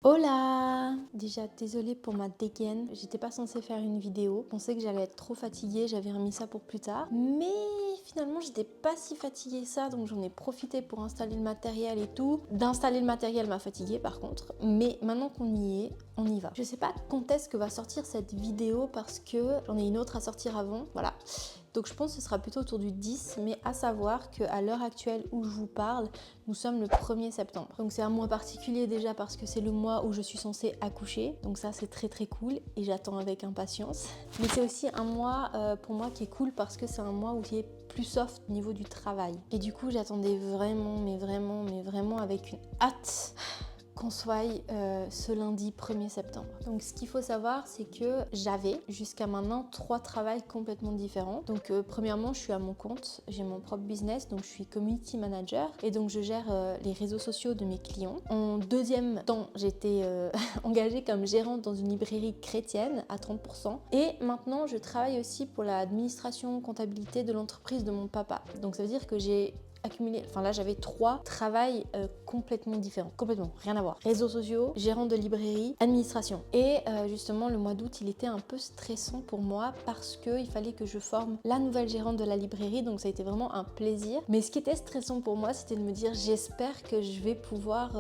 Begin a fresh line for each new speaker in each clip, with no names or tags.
Hola! Déjà désolée pour ma dégaine, j'étais pas censée faire une vidéo, je pensais que j'allais être trop fatiguée, j'avais remis ça pour plus tard, mais finalement j'étais pas si fatiguée que ça, donc j'en ai profité pour installer le matériel et tout. D'installer le matériel m'a fatiguée par contre, mais maintenant qu'on y est, on y va. Je sais pas quand est-ce que va sortir cette vidéo parce que j'en ai une autre à sortir avant, voilà. Donc je pense que ce sera plutôt autour du 10, mais à savoir qu'à l'heure actuelle où je vous parle, nous sommes le 1er septembre. Donc c'est un mois particulier déjà parce que c'est le mois où je suis censée accoucher, donc ça c'est très très cool et j'attends avec impatience. Mais c'est aussi un mois pour moi qui est cool parce que c'est un mois où il est plus soft au niveau du travail. Et du coup j'attendais vraiment, mais vraiment avec une hâte qu'on soit ce lundi 1er septembre. Donc ce qu'il faut savoir, c'est que j'avais jusqu'à maintenant 3 travails complètement différents. Donc premièrement, je suis à mon compte, j'ai mon propre business, donc je suis community manager et donc je gère les réseaux sociaux de mes clients. En deuxième temps, j'étais engagée comme gérante dans une librairie chrétienne à 30%. Et maintenant, je travaille aussi pour l'administration comptabilité de l'entreprise de mon papa. Donc ça veut dire que j'ai accumulé, enfin là j'avais 3 travails complètement différents, complètement rien à voir. Réseaux sociaux, gérant de librairie, administration. Et justement le mois d'août il était un peu stressant pour moi parce qu'il fallait que je forme la nouvelle gérante de la librairie, donc ça a été vraiment un plaisir. Mais ce qui était stressant pour moi c'était de me dire j'espère que je vais pouvoir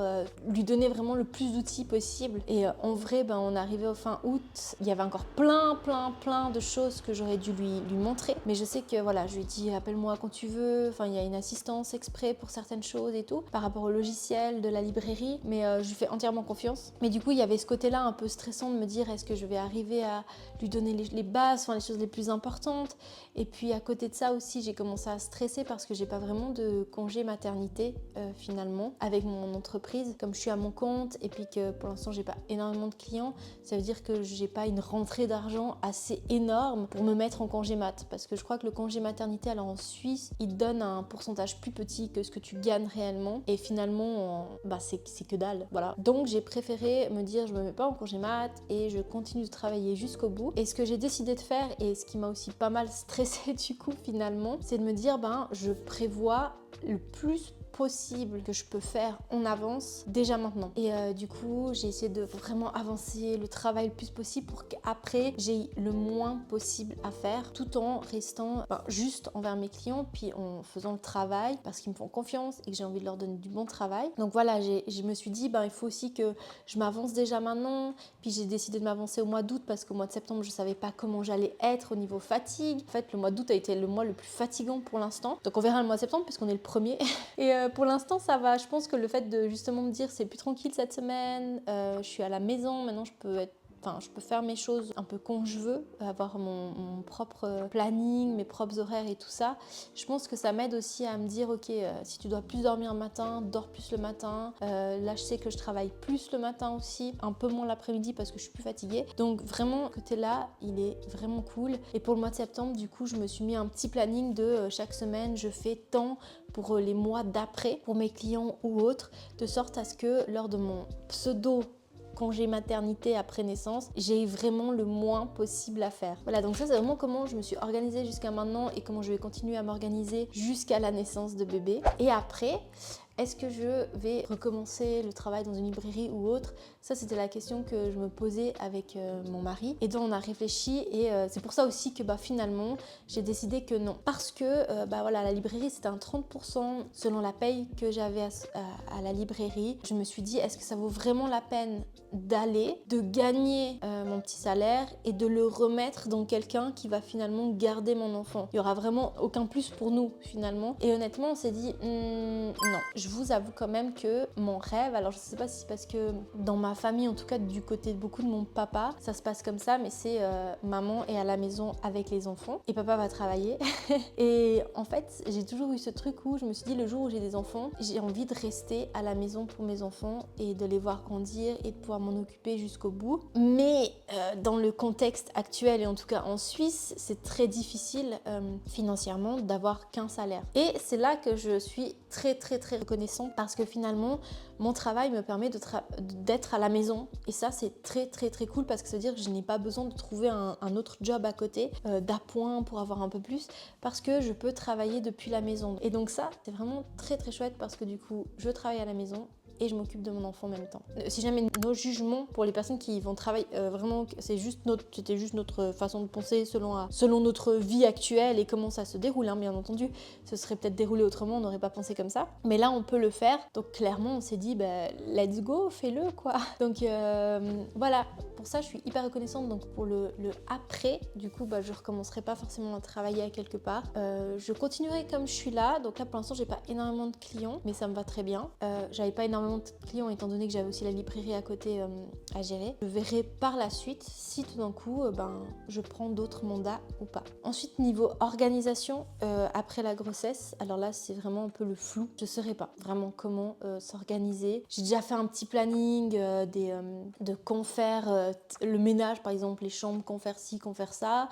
lui donner vraiment le plus d'outils possible. Et en vrai on est arrivé au fin août, il y avait encore plein de choses que j'aurais dû lui montrer. Mais je sais que voilà, je lui ai dit appelle-moi quand tu veux, enfin il y a une assistance exprès pour certaines choses et tout, par rapport au logiciel de la librairie, mais je lui fais entièrement confiance. Mais du coup, il y avait ce côté-là un peu stressant de me dire est-ce que je vais arriver à lui donner les bases, enfin les choses les plus importantes. Et puis à côté de ça aussi, j'ai commencé à stresser parce que j'ai pas vraiment de congé maternité finalement avec mon entreprise. Comme je suis à mon compte et puis que pour l'instant j'ai pas énormément de clients, ça veut dire que j'ai pas une rentrée d'argent assez énorme pour me mettre en congé mat. Parce que je crois que le congé maternité, alors en Suisse, il donne un pourcentage plus petit que ce que tu gagnes réellement et finalement c'est que dalle, voilà. Donc j'ai préféré me dire je me mets pas en congé mat et je continue de travailler jusqu'au bout. Et ce que j'ai décidé de faire et ce qui m'a aussi pas mal stressé du coup finalement, c'est de me dire je prévois le plus possible que je peux faire en avance déjà maintenant. Et du coup j'ai essayé de vraiment avancer le travail le plus possible pour qu'après j'ai le moins possible à faire tout en restant juste envers mes clients puis en faisant le travail parce qu'ils me font confiance et que j'ai envie de leur donner du bon travail. Donc voilà, je me suis dit il faut aussi que je m'avance déjà maintenant. Puis j'ai décidé de m'avancer au mois d'août parce qu'au mois de septembre je savais pas comment j'allais être au niveau fatigue. En fait le mois d'août a été le mois le plus fatigant pour l'instant. Donc on verra le mois de septembre puisqu'on est le premier. Et pour l'instant ça va. Je pense que le fait de justement me dire c'est plus tranquille cette semaine, je suis à la maison, maintenant je peux faire mes choses un peu quand je veux, avoir mon propre planning, mes propres horaires et tout ça. Je pense que ça m'aide aussi à me dire ok, si tu dois plus dormir le matin, dors plus le matin. Là je sais que je travaille plus le matin aussi, un peu moins l'après-midi parce que je suis plus fatiguée. Donc vraiment, côté là, il est vraiment cool. Et pour le mois de septembre, du coup, je me suis mis un petit planning de chaque semaine, je fais tant pour les mois d'après, pour mes clients ou autres, de sorte à ce que lors de mon pseudo congé maternité après naissance, j'ai vraiment le moins possible à faire. Voilà, donc ça c'est vraiment comment je me suis organisée jusqu'à maintenant et comment je vais continuer à m'organiser jusqu'à la naissance de bébé. Et après, est-ce que je vais recommencer le travail dans une librairie ou autre? Ça, c'était la question que je me posais avec mon mari. Et donc, on a réfléchi et c'est pour ça aussi que finalement, j'ai décidé que non. Parce que voilà, la librairie, c'était un 30% selon la paye que j'avais à la librairie. Je me suis dit, est-ce que ça vaut vraiment la peine d'aller, de gagner mon petit salaire et de le remettre dans quelqu'un qui va finalement garder mon enfant? Il n'y aura vraiment aucun plus pour nous finalement. Et honnêtement, on s'est dit, non. Je vous avoue quand même que mon rêve, alors je sais pas si c'est parce que dans ma famille, en tout cas du côté de beaucoup de mon papa, ça se passe comme ça, mais c'est maman est à la maison avec les enfants et papa va travailler. Et en fait, j'ai toujours eu ce truc où je me suis dit le jour où j'ai des enfants, j'ai envie de rester à la maison pour mes enfants et de les voir grandir et de pouvoir m'en occuper jusqu'au bout. Mais dans le contexte actuel et en tout cas en Suisse, c'est très difficile financièrement d'avoir qu'un salaire. Et c'est là que je suis très reconnaissante parce que finalement mon travail me permet d'être à la maison et ça c'est très cool parce que ça veut dire que je n'ai pas besoin de trouver un autre job à côté d'appoint pour avoir un peu plus parce que je peux travailler depuis la maison. Et donc ça c'est vraiment très chouette parce que du coup je travaille à la maison et je m'occupe de mon enfant en même temps. Si jamais nos jugements pour les personnes qui vont travailler, vraiment, c'était juste notre façon de penser selon notre vie actuelle et comment ça se déroule, hein, bien entendu. Ce serait peut-être déroulé autrement, on n'aurait pas pensé comme ça. Mais là, on peut le faire. Donc clairement, on s'est dit, let's go, fais-le, quoi. Donc voilà, pour ça, je suis hyper reconnaissante. Donc pour le après, du coup, je recommencerai pas forcément à travailler à quelque part. Je continuerai comme je suis là. Donc là, pour l'instant, j'ai pas énormément de clients, mais ça me va très bien. J'avais pas énormément de clients étant donné que j'avais aussi la librairie à côté à gérer. Je verrai par la suite si tout d'un coup, je prends d'autres mandats ou pas. Ensuite, niveau organisation, après la grossesse, alors là, c'est vraiment un peu le flou. Je saurais pas vraiment comment s'organiser. J'ai déjà fait un petit planning de qu'on faire le ménage, par exemple, les chambres, qu'on faire ci, qu'on faire ça.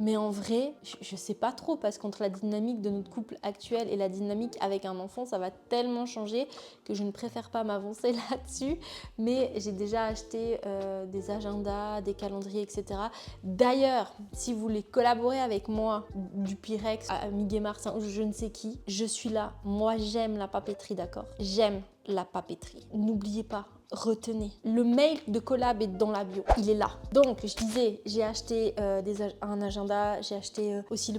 Mais en vrai, je sais pas trop parce qu'entre la dynamique de notre couple actuel et la dynamique avec un enfant, ça va tellement changer que je ne préfère pas m'avancer là-dessus. Mais j'ai déjà acheté des agendas, des calendriers, etc. D'ailleurs, si vous voulez collaborer avec moi, du Pyrex à Miguel Martin ou je ne sais qui, je suis là. Moi, j'aime la papeterie, d'accord? J'aime la papeterie. N'oubliez pas, retenez. Le mail de collab est dans la bio, il est là. Donc, je disais, j'ai acheté un agenda, j'ai acheté aussi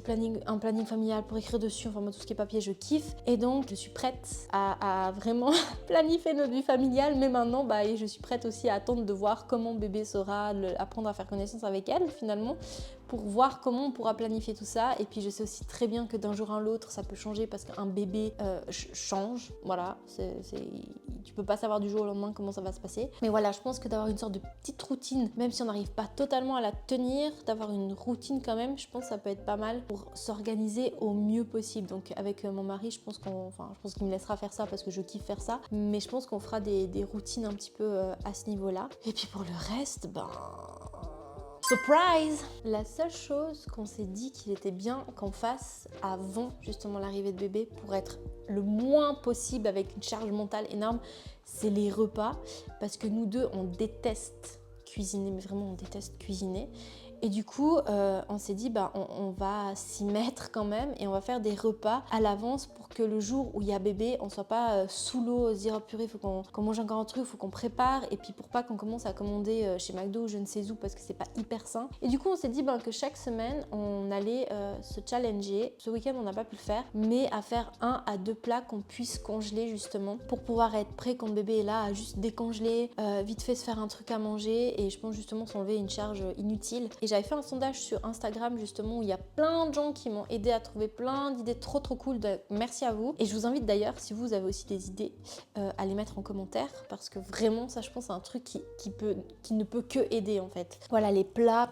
un planning familial pour écrire dessus, enfin moi tout ce qui est papier, je kiffe. Et donc, je suis prête à vraiment planifier notre vie familiale, mais maintenant, et je suis prête aussi à attendre de voir comment bébé saura apprendre à faire connaissance avec elle, finalement, pour voir comment on pourra planifier tout ça. Et puis, je sais aussi très bien que d'un jour à l'autre, ça peut changer parce qu'un bébé change, voilà, tu peux pas savoir du jour au lendemain comment ça va se passer. Mais voilà, je pense que d'avoir une sorte de petite routine, même si on n'arrive pas totalement à la tenir, d'avoir une routine quand même, je pense que ça peut être pas mal pour s'organiser au mieux possible. Donc avec mon mari, je pense qu'il me laissera faire ça parce que je kiffe faire ça. Mais je pense qu'on fera des routines un petit peu à ce niveau-là. Et puis pour le reste, surprise! La seule chose qu'on s'est dit qu'il était bien qu'on fasse avant justement l'arrivée de bébé pour être le moins possible avec une charge mentale énorme, c'est les repas. Parce que nous deux, on déteste cuisiner, mais vraiment on déteste cuisiner. Et du coup, on s'est dit, on va s'y mettre quand même et on va faire des repas à l'avance pour que le jour où il y a bébé, on soit pas sous l'eau, se dire oh purée, il faut qu'on mange encore un truc, il faut qu'on prépare. Et puis pour pas qu'on commence à commander chez McDo ou je ne sais où parce que c'est pas hyper sain. Et du coup, on s'est dit que chaque semaine, on allait se challenger. Ce week-end, on n'a pas pu le faire, mais à faire 1 à 2 plats qu'on puisse congeler justement pour pouvoir être prêt quand le bébé est là, à juste décongeler, vite fait se faire un truc à manger et je pense justement s'enlever une charge inutile. Et j'avais fait un sondage sur Instagram justement où il y a plein de gens qui m'ont aidé à trouver plein d'idées trop cool. Merci à vous. Et je vous invite d'ailleurs, si vous avez aussi des idées, à les mettre en commentaire parce que vraiment ça je pense c'est un truc qui ne peut que aider en fait. Voilà les plats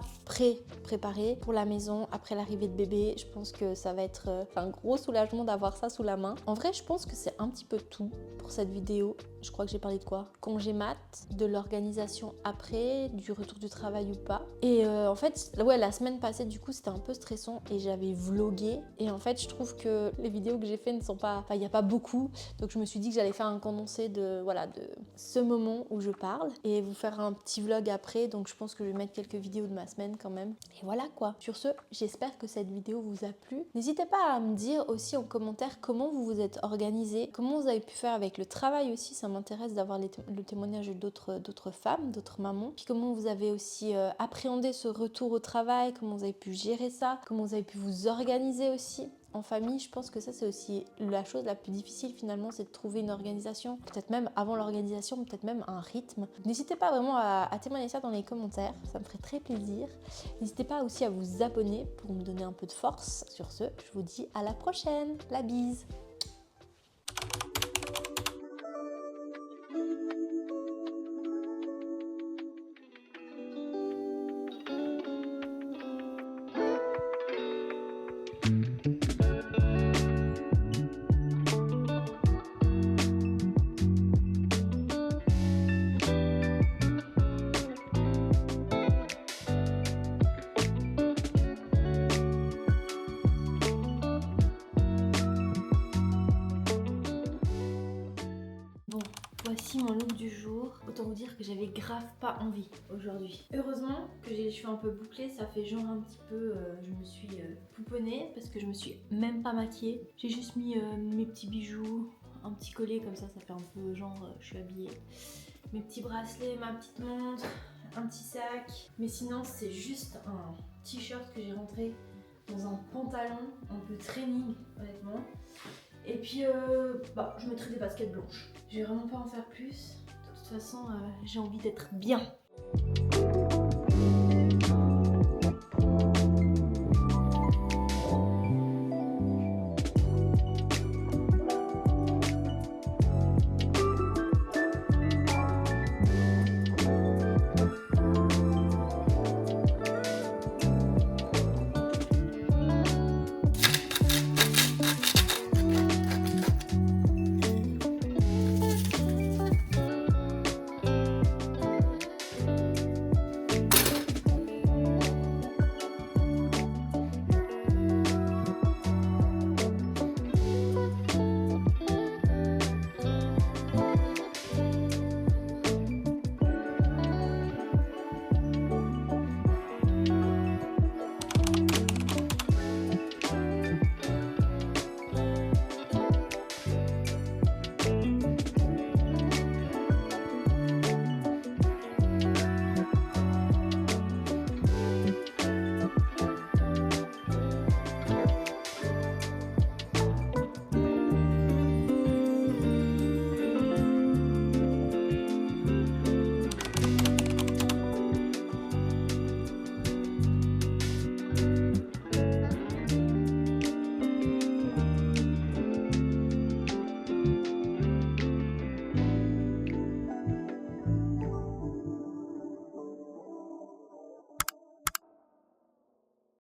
préparés pour la maison après l'arrivée de bébé. Je pense que ça va être un gros soulagement d'avoir ça sous la main. En vrai je pense que c'est un petit peu tout pour cette vidéo. Je crois que j'ai parlé de quoi? Congé mat, de l'organisation après, du retour du travail ou pas. Et en fait, la semaine passée, du coup, c'était un peu stressant et j'avais vlogué. Et en fait, je trouve que les vidéos que j'ai fait ne sont pas... Enfin, il n'y a pas beaucoup. Donc, je me suis dit que j'allais faire un condensé de ce moment où je parle et vous faire un petit vlog après. Donc, je pense que je vais mettre quelques vidéos de ma semaine quand même. Et voilà quoi. Sur ce, j'espère que cette vidéo vous a plu. N'hésitez pas à me dire aussi en commentaire comment vous vous êtes organisé, comment vous avez pu faire avec le travail aussi. Ça m'intéresse d'avoir le témoignage d'autres femmes, d'autres mamans. Puis comment vous avez aussi appréhendé ce retour au travail, comment vous avez pu gérer ça, comment vous avez pu vous organiser aussi. En famille, je pense que ça c'est aussi la chose la plus difficile finalement, c'est de trouver une organisation, peut-être même avant l'organisation, peut-être même un rythme. N'hésitez pas vraiment à témoigner ça dans les commentaires, ça me ferait très plaisir. N'hésitez pas aussi à vous abonner pour me donner un peu de force. Sur ce, je vous dis à la prochaine, la bise. Voici mon look du jour. Autant vous dire que j'avais grave pas envie aujourd'hui. Heureusement que j'ai les cheveux un peu bouclés, ça fait genre un petit peu... je me suis pouponnée parce que je me suis même pas maquillée. J'ai juste mis mes petits bijoux, un petit collier comme ça fait un peu genre je suis habillée. Mes petits bracelets, ma petite montre, un petit sac. Mais sinon c'est juste un t-shirt que j'ai rentré dans un pantalon un peu training honnêtement. Et puis je mettrai des baskets blanches. Je vais vraiment pas en faire plus. De toute façon j'ai envie d'être bien.